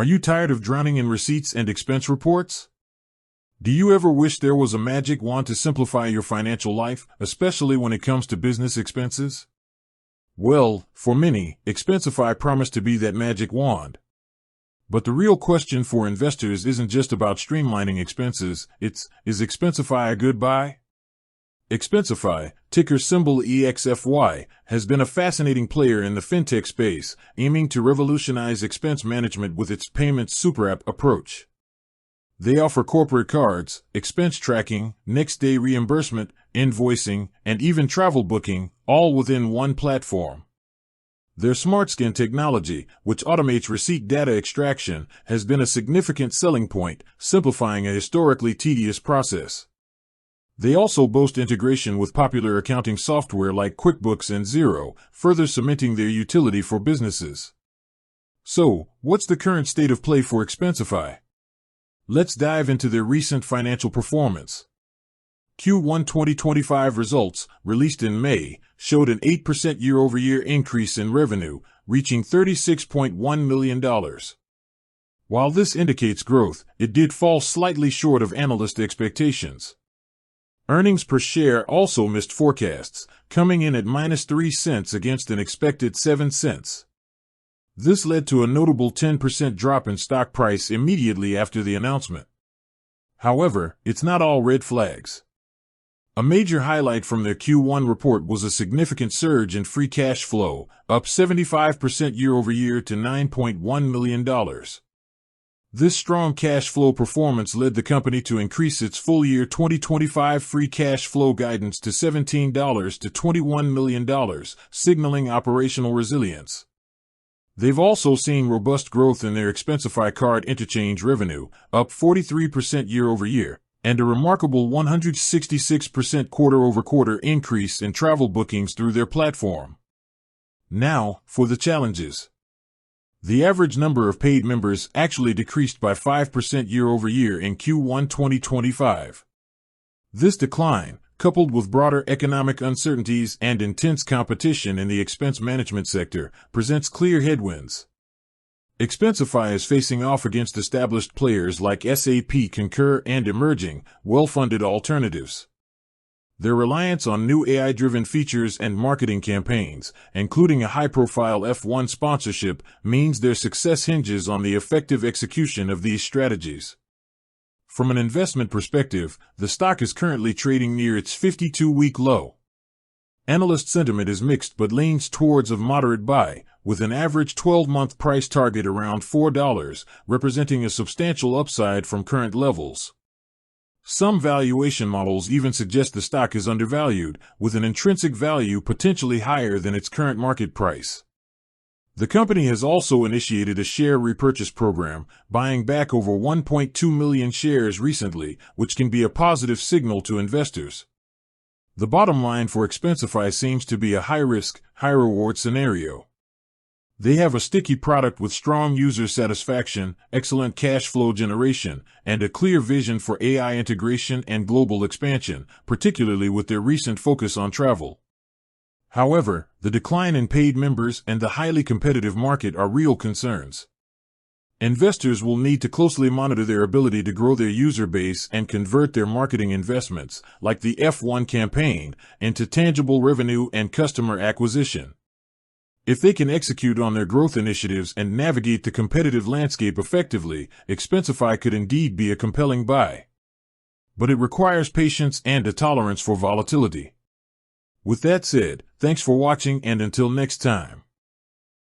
Are you tired of drowning in receipts and expense reports? Do you ever wish there was a magic wand to simplify your financial life, especially when it comes to business expenses? Well, for many, Expensify promised to be that magic wand. But the real question for investors isn't just about streamlining expenses, is Expensify a good buy? Expensify, ticker symbol EXFY, has been a fascinating player in the fintech space, aiming to revolutionize expense management with its payments super app approach. They offer corporate cards, expense tracking, next-day reimbursement, invoicing, and even travel booking, all within one platform. Their SmartScan technology, which automates receipt data extraction, has been a significant selling point, simplifying a historically tedious process. They also boast integration with popular accounting software like QuickBooks and Xero, further cementing their utility for businesses. So, what's the current state of play for Expensify? Let's dive into their recent financial performance. Q1 2025 results, released in May, showed an 8% year-over-year increase in revenue, reaching $36.1 million. While this indicates growth, it did fall slightly short of analyst expectations. Earnings per share also missed forecasts, coming in at -3 cents against an expected 7 cents. This led to a notable 10% drop in stock price immediately after the announcement. However, it's not all red flags. A major highlight from their Q1 report was a significant surge in free cash flow, up 75% year-over-year to $9.1 million. This strong cash flow performance led the company to increase its full-year 2025 free cash flow guidance to $17 to $21 million, signaling operational resilience. They've also seen robust growth in their Expensify card interchange revenue, up 43% year-over-year, and a remarkable 166% quarter-over-quarter increase in travel bookings through their platform. Now, for the challenges. The average number of paid members actually decreased by 5% year-over-year in Q1 2025. This decline, coupled with broader economic uncertainties and intense competition in the expense management sector, presents clear headwinds. Expensify is facing off against established players like SAP Concur and emerging, well-funded alternatives. Their reliance on new AI-driven features and marketing campaigns, including a high-profile F1 sponsorship, means their success hinges on the effective execution of these strategies. From an investment perspective, the stock is currently trading near its 52-week low. Analyst sentiment is mixed but leans towards a moderate buy, with an average 12-month price target around $4, representing a substantial upside from current levels. Some valuation models even suggest the stock is undervalued, with an intrinsic value potentially higher than its current market price. The company has also initiated a share repurchase program, buying back over 1.2 million shares recently, which can be a positive signal to investors. The bottom line for Expensify seems to be a high-risk, high-reward scenario. They have a sticky product with strong user satisfaction, excellent cash flow generation, and a clear vision for AI integration and global expansion, particularly with their recent focus on travel. However, the decline in paid members and the highly competitive market are real concerns. Investors will need to closely monitor their ability to grow their user base and convert their marketing investments, like the F1 campaign, into tangible revenue and customer acquisition. If they can execute on their growth initiatives and navigate the competitive landscape effectively, Expensify could indeed be a compelling buy. But it requires patience and a tolerance for volatility. With that said, thanks for watching and until next time.